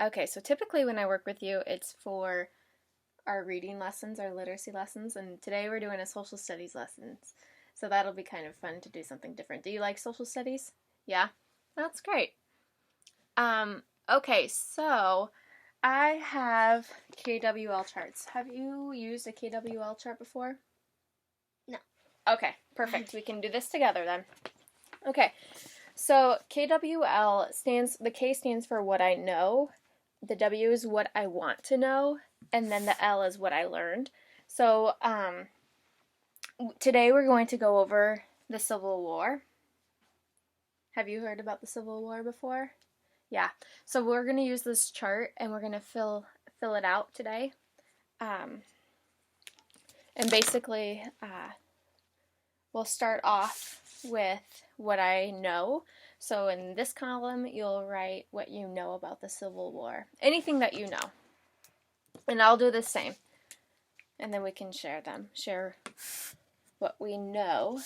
Okay, so typically when I work with you, it's for our reading lessons, our literacy lessons, and today we're doing a social studies lessons. So that'll be kind of fun to do something different. Do you like social studies? Yeah? That's great. Okay, so I have KWL charts. Have you used a KWL chart before? No. Okay, perfect. We can do this together then. Okay, so KWL the K stands for what I know, the W is what I want to know, and then the L is what I learned. So today we're going to go over the Civil War. Have you heard about the Civil War before? Yeah. So we're going to use this chart and we're going to fill it out today. And basically, we'll start off with what I know. So in this column, you'll write what you know about the Civil War. Anything that you know. And I'll do the same. And then we can share what we know.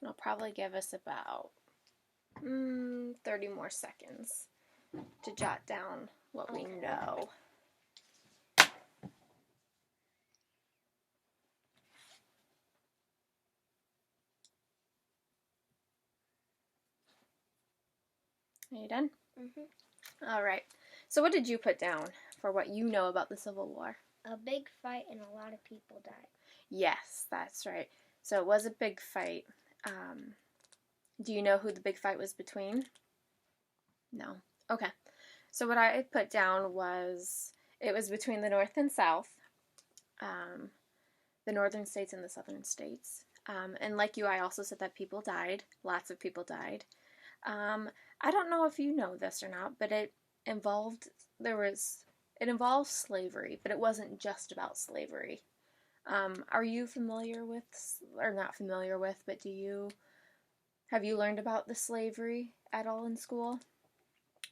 It'll probably give us about 30 more seconds to jot down what we know. Are you done? Mm-hmm. All right. So what did you put down for what you know about the Civil War? A big fight and a lot of people died. Yes, that's right. So it was a big fight. Do you know who the big fight was between? No. Okay. So what I put down was it was between the North and South, the northern states and the southern states. And like you, I also said that people died. Lots of people died. I don't know if you know this or not, but it involved slavery, but it wasn't just about slavery. Are you familiar with, or not familiar with, but have you learned about the slavery at all in school?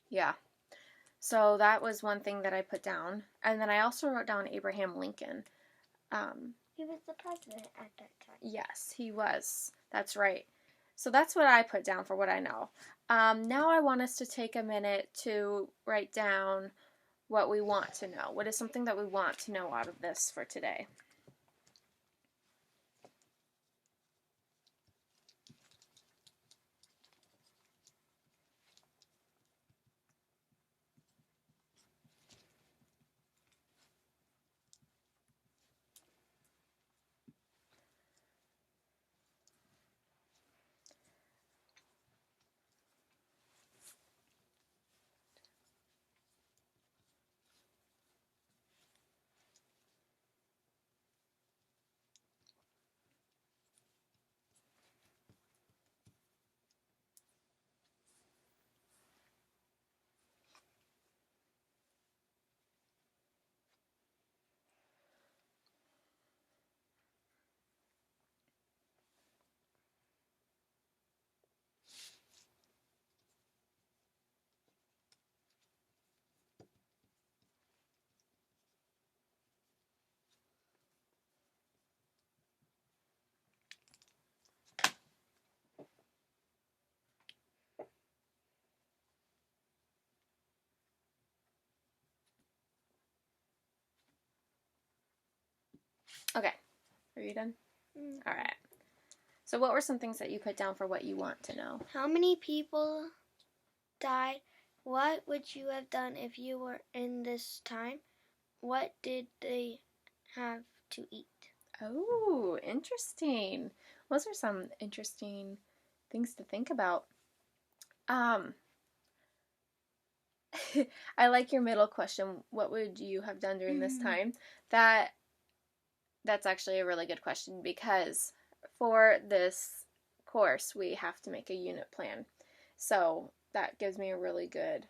Yeah. So that was one thing that I put down. And then I also wrote down Abraham Lincoln. He was the president at that time. Yes, he was. That's right. So that's what I put down for what I know. Now I want us to take a minute to write down what we want to know. What is something that we want to know out of this for today? Okay. Are you done? Mm. All right. So what were some things that you put down for what you want to know? How many people died? What would you have done if you were in this time? What did they have to eat? Oh, interesting. Those are some interesting things to think about. Um, I like your middle question. What would you have done during this time? That's actually a really good question because for this course we have to make a unit plan. So that gives me a really good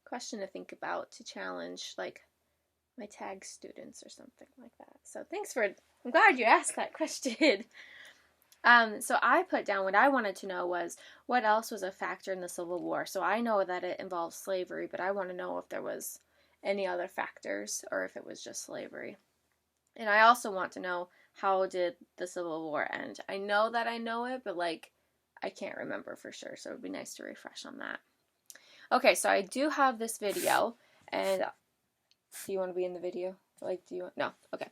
question to think about to challenge like my tag students or something like that. So I'm glad you asked that question. So I put down what I wanted to know was what else was a factor in the Civil War. So I know that it involves slavery, but I want to know if there was any other factors or if it was just slavery. And I also want to know, how did the Civil War end? I know that I know it, but I can't remember for sure, so it would be nice to refresh on that. Okay, so I do have this video, and do you want to be in the video? No, okay.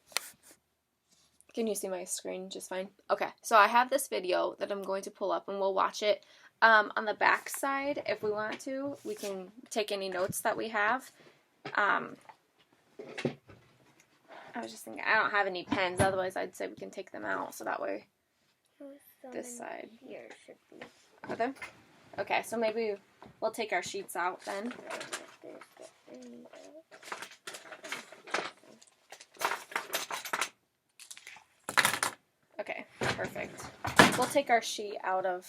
Can you see my screen just fine? Okay, so I have this video that I'm going to pull up, and we'll watch it. On the back side, if we want to, we can take any notes that we have. I was just thinking, I don't have any pens, otherwise I'd say we can take them out, so that way this side. Here should be. Are there? Okay, so maybe we'll take our sheets out then. Okay, perfect. We'll take our sheet out of,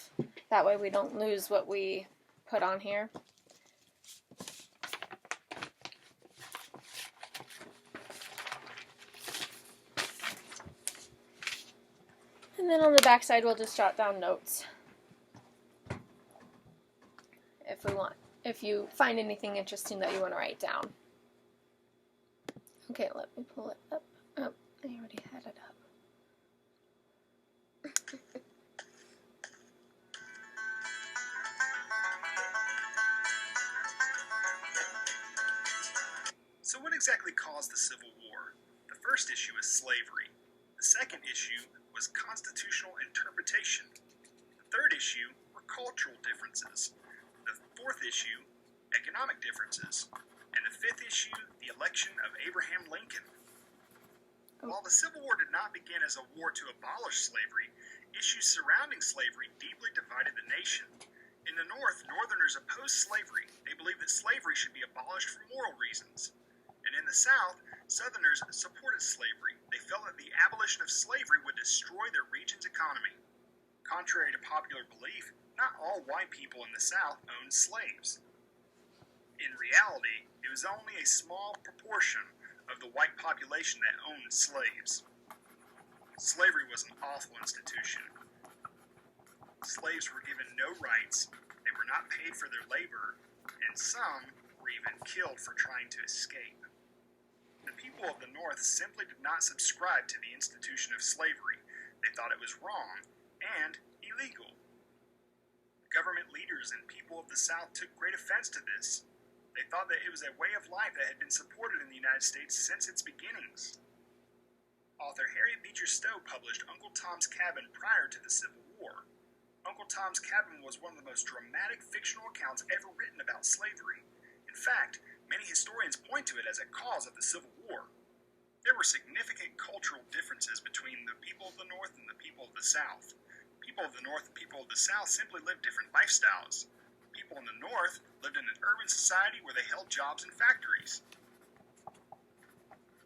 that way we don't lose what we put on here. And then on the back side, we'll just jot down notes if you find anything interesting that you want to write down. Okay, let me pull it up. Oh, I already had it up. So what exactly caused the Civil War? The first issue is slavery. The second issue was constitutional interpretation. The third issue were cultural differences. The fourth issue, economic differences. And the fifth issue, the election of Abraham Lincoln. While the Civil War did not begin as a war to abolish slavery, issues surrounding slavery deeply divided the nation. In the North, Northerners opposed slavery. They believed that slavery should be abolished for moral reasons. And in the South, Southerners supported slavery. They felt that the abolition of slavery would destroy their region's economy. Contrary to popular belief, not all white people in the South owned slaves. In reality, it was only a small proportion of the white population that owned slaves. Slavery was an awful institution. Slaves were given no rights, they were not paid for their labor, and some were even killed for trying to escape. The people of the North simply did not subscribe to the institution of slavery. They thought it was wrong and illegal. Government leaders and people of the South took great offense to this. They thought that it was a way of life that had been supported in the United States since its beginnings. Author Harriet Beecher Stowe published Uncle Tom's Cabin prior to the Civil War. Uncle Tom's Cabin was one of the most dramatic fictional accounts ever written about slavery. In fact, many historians point to it as a cause of the Civil War. There were significant cultural differences between the people of the North and the people of the South. People of the North and people of the South simply lived different lifestyles. People in the North lived in an urban society where they held jobs in factories.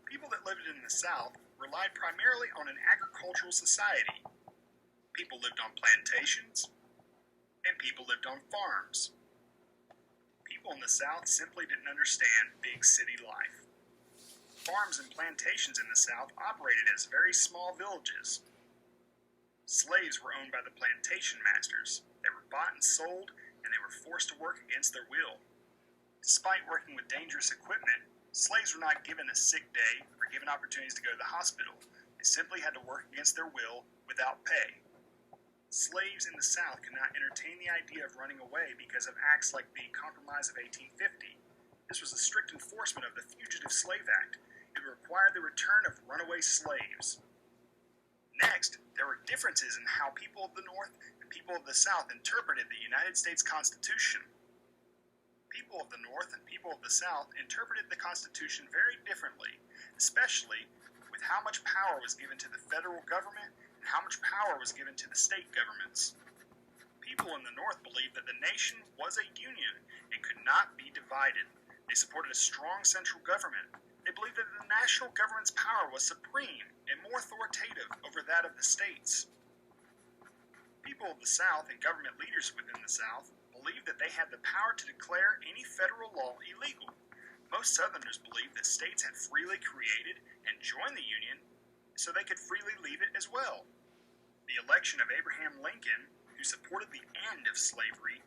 People that lived in the South relied primarily on an agricultural society. People lived on plantations, and people lived on farms. People in the South simply didn't understand big city life. Farms and plantations in the South operated as very small villages. Slaves were owned by the plantation masters. They were bought and sold, and they were forced to work against their will. Despite working with dangerous equipment, slaves were not given a sick day or given opportunities to go to the hospital. They simply had to work against their will without pay. Slaves in the South could not entertain the idea of running away because of acts like the Compromise of 1850. This was a strict enforcement of the Fugitive Slave Act. It required the return of runaway slaves. Next, there were differences in how people of the North and people of the South interpreted the United States Constitution. People of the North and people of the South interpreted the Constitution very differently, especially with how much power was given to the federal government and how much power was given to the state governments. People in the North believed that the nation was a union and could not be divided. They supported a strong central government. They believed that the national government's power was supreme and more authoritative over that of the states. People of the South and government leaders within the South believed that they had the power to declare any federal law illegal. Most Southerners believed that states had freely created and joined the Union so they could freely leave it as well. The election of Abraham Lincoln, who supported the end of slavery,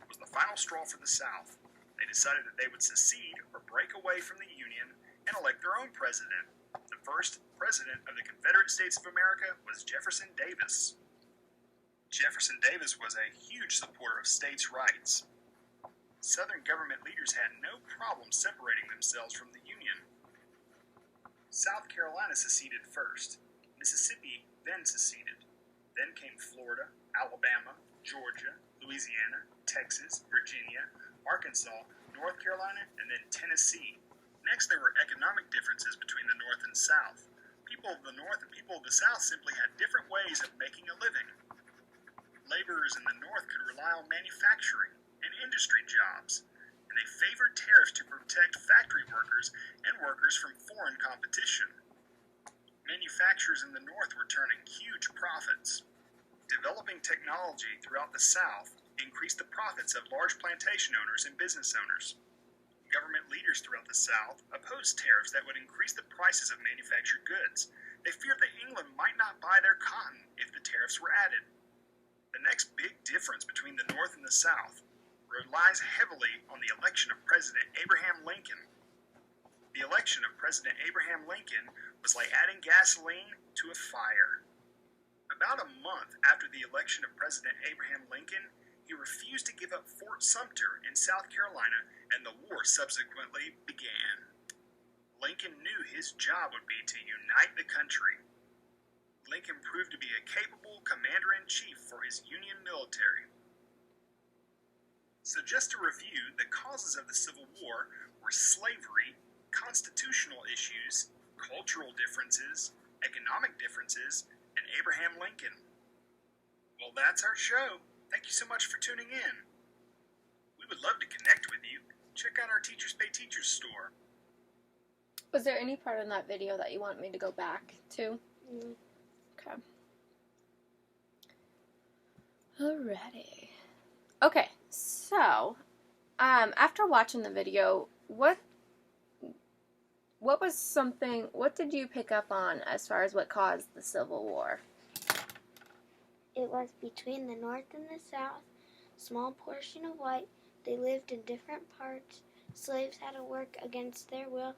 was the final straw for the South. They decided that they would secede or break away from the Union and elect their own president. The first president of the Confederate States of America was Jefferson Davis. Jefferson Davis was a huge supporter of states' rights. Southern government leaders had no problem separating themselves from the Union. South Carolina seceded first. Mississippi then seceded. Then came Florida, Alabama, Georgia, Louisiana, Texas, Virginia, Arkansas, North Carolina, and then Tennessee. Next, there were economic differences between the North and South. People of the North and people of the South simply had different ways of making a living. Laborers in the North could rely on manufacturing and industry jobs, and they favored tariffs to protect factory workers and workers from foreign competition. Manufacturers in the North were turning huge profits. Developing technology throughout the South increased the profits of large plantation owners and business owners. Government leaders throughout the South opposed tariffs that would increase the prices of manufactured goods. They feared that England might not buy their cotton if the tariffs were added. The next big difference between the North and the South relies heavily on the election of President Abraham Lincoln. The election of President Abraham Lincoln was like adding gasoline to a fire. About a month after the election of President Abraham Lincoln, he refused to give up Fort Sumter in South Carolina, and the war subsequently began. Lincoln knew his job would be to unite the country. Lincoln proved to be a capable commander-in-chief for his Union military. So just to review, the causes of the Civil War were slavery, constitutional issues, cultural differences, economic differences, and Abraham Lincoln. Well, that's our show. Thank you so much for tuning in. We would love to connect with you. Check out our Teachers Pay Teachers store. Was there any part in that video that you want me to go back to? Okay. Alrighty. Okay, so, after watching the video, what did you pick up on as far as what caused the Civil War? It was between the North and the South. Small portion of white. They lived in different parts. Slaves had to work against their will.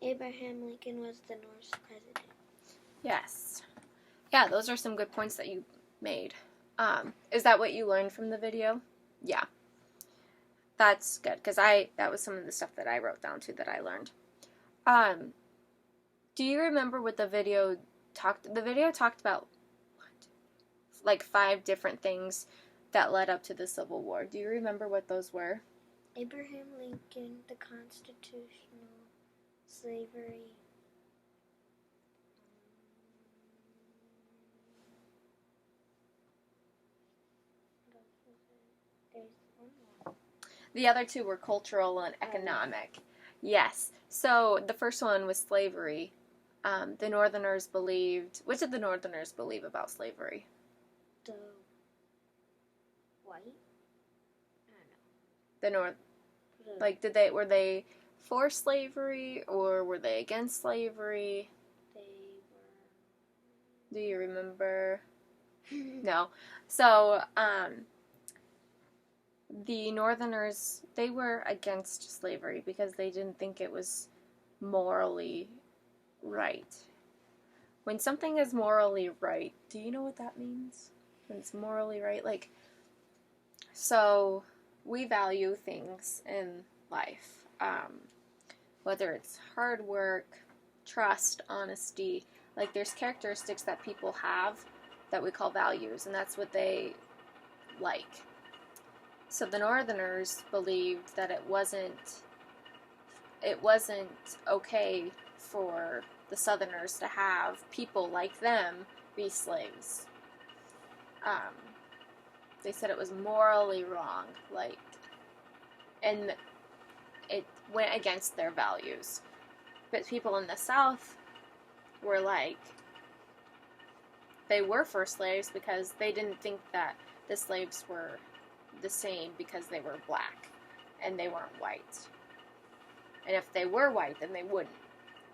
Abraham Lincoln was the North's president. Yes. Yeah, those are some good points that you made. Is that what you learned from the video? Yeah. That's good, because that was some of the stuff that I wrote down too that I learned. Do you remember what the video talked about like 5 different things that led up to the Civil War. Do you remember what those were? Abraham Lincoln, the Constitutional, slavery. What else was it? There's one more. The other 2 were cultural and economic. Yes. So the first one was slavery. The Northerners believed... What did the Northerners believe about slavery? The white? I don't know. The North... Like, were they for slavery, or were they against slavery? They were... Do you remember? No. So, the Northerners, they were against slavery because they didn't think it was morally right. When something is morally right, do you know what that means? When it's morally right? Like, so we value things in life. Whether it's hard work, trust, honesty, like there's characteristics that people have that we call values, and that's what they like. So the Northerners believed that it wasn't okay for the Southerners to have people like them be slaves. They said it was morally wrong, and it went against their values. But people in the South were they were for slaves because they didn't think that the slaves were the same because they were black and they weren't white. And if they were white, then they wouldn't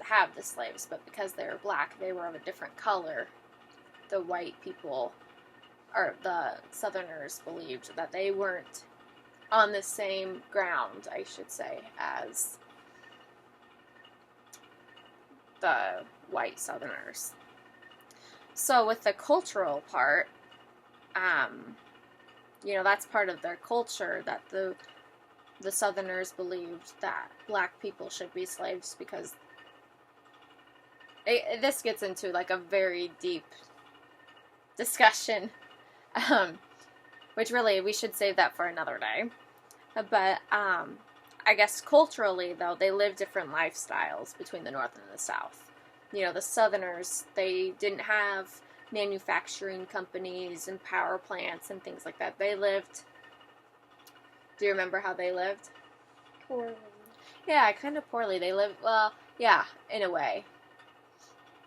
have the slaves. But because they were black, they were of a different color. The white people, or the Southerners, believed that they weren't on the same ground, I should say, as the white Southerners. So with the cultural part, that's part of their culture, that the Southerners believed that black people should be slaves because this gets into like a very deep discussion, which really we should save that for another day. But I guess culturally, though, they lived different lifestyles between the North and the South. The Southerners, they didn't have manufacturing companies and power plants and things like that. They lived... Do you remember how they lived? Poorly. Yeah, kind of poorly. They lived, well, yeah, in a way.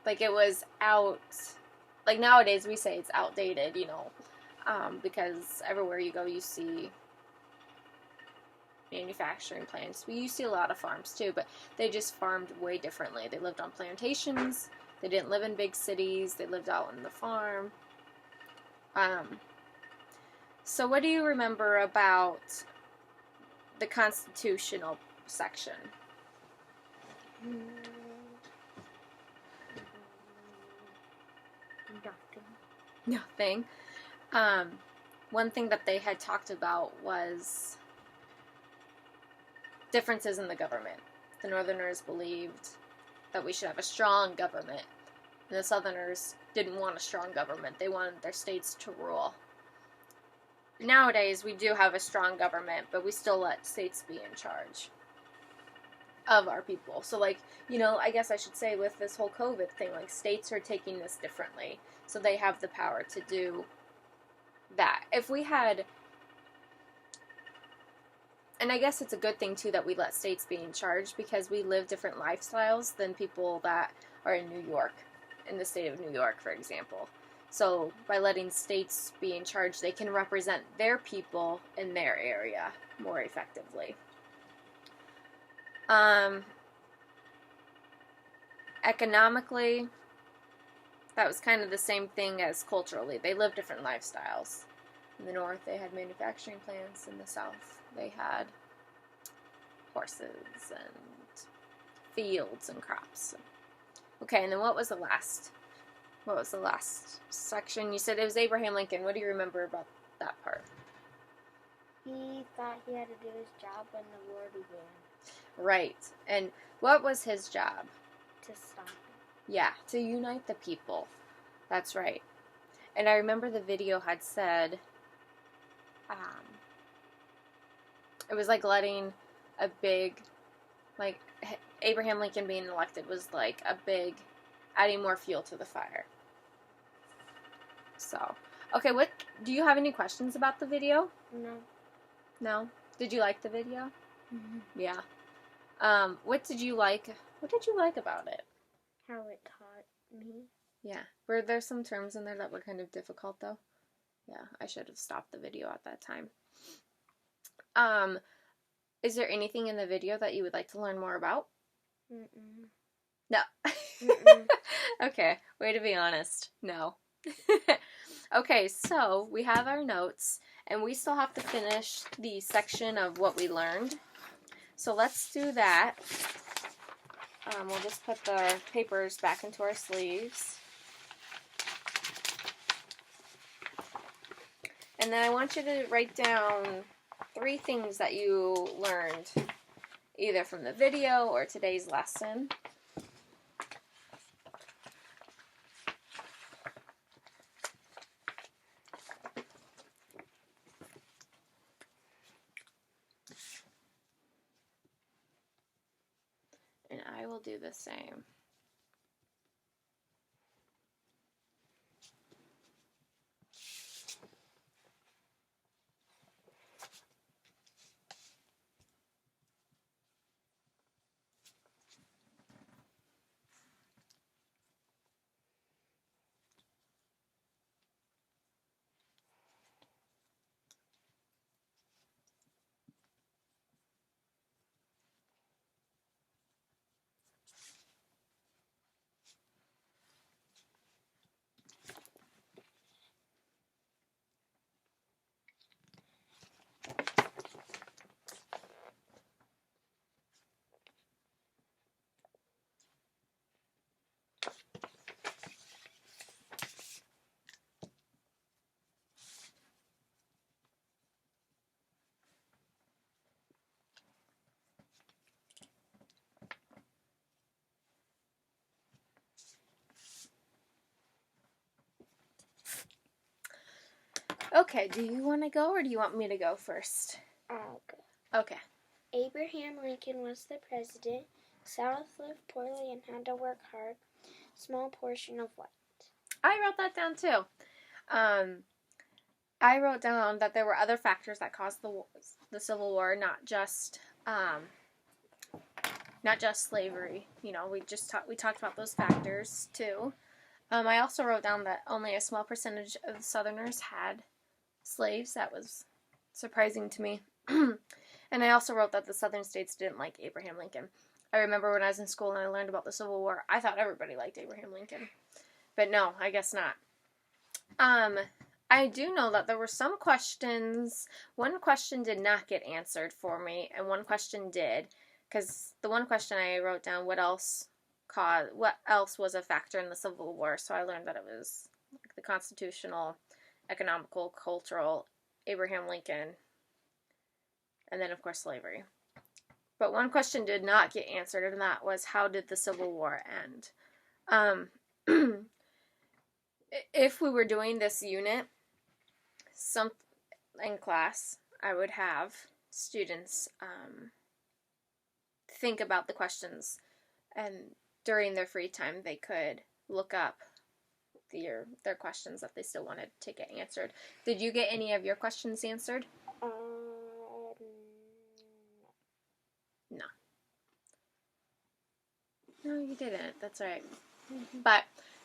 Like, it was out... Like, nowadays we say it's outdated, because everywhere you go you see manufacturing plants. You see a lot of farms too, but they just farmed way differently. They lived on plantations. They didn't live in big cities. They lived out on the farm. So what do you remember about the constitutional section? Nothing. One thing that they had talked about was differences in the government. The Northerners believed that we should have a strong government, and the Southerners didn't want a strong government. They wanted their states to rule. Nowadays, we do have a strong government, but we still let states be in charge of our people. So, I guess I should say with this whole COVID thing, states are taking this differently. So they have the power to do that. If we had... And I guess it's a good thing, too, that we let states be in charge, because we live different lifestyles than people that are in New York, in the state of New York, for example. So by letting states be in charge, they can represent their people in their area more effectively. Economically, that was kind of the same thing as culturally. They lived different lifestyles. In the North, they had manufacturing plants. In the South, they had horses and fields and crops. Okay, and then what was the last section? You said it was Abraham Lincoln. What do you remember about that part? He thought he had to do his job when the war began. Right. And what was his job? To stop it. Yeah, to unite the people. That's right. And I remember the video had said, it was like letting a big, Abraham Lincoln being elected was like a big, adding more fuel to the fire. So, okay, do you have any questions about the video? No. No? Did you like the video? Mm-hmm. Yeah. What did you like about it? How it taught me. Yeah. Were there some terms in there that were kind of difficult, though? Yeah, I should have stopped the video at that time. Is there anything in the video that you would like to learn more about? Mm-mm. No. Mm-mm. Okay, way to be honest. No. Okay, so we have our notes, and we still have to finish the section of what we learned. So let's do that. We'll just put the papers back into our sleeves. And then I want you to write down 3 things that you learned, either from the video or today's lesson. And I will do the same. Okay, do you want to go or do you want me to go first? I'll go. Okay. Abraham Lincoln was the president. South lived poorly and had to work hard. Small portion of white. I wrote that down too. I wrote down that there were other factors that caused the Civil War, not just slavery. You know, we talked about those factors too. I also wrote down that only a small percentage of the Southerners had slaves. That was surprising to me. And I also wrote that the Southern states didn't like Abraham Lincoln. I remember when I was in school and I learned about the Civil War, I thought everybody liked Abraham Lincoln. But no, I guess not. I do know that there were some questions. One question did not get answered for me, and one question did. Because the one question I wrote down, what else was a factor in the Civil War? So I learned that it was like the constitutional, economical, cultural, Abraham Lincoln, and then of course slavery. But one question did not get answered, and that was, how did the Civil War end? If we were doing this unit in class, I would have students think about the questions, and during their free time they could look up their questions that they still wanted to get answered. Did you get any of your questions answered? No. No, you didn't. That's right. But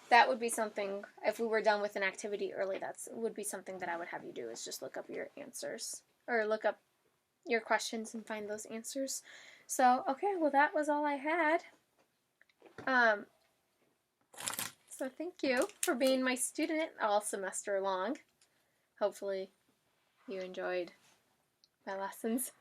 that would be something, if we were done with an activity early, that would be something that I would have you do, is just look up your answers. Or look up your questions and find those answers. So, okay, well that was all I had. So thank you for being my student all semester long. Hopefully you enjoyed my lessons.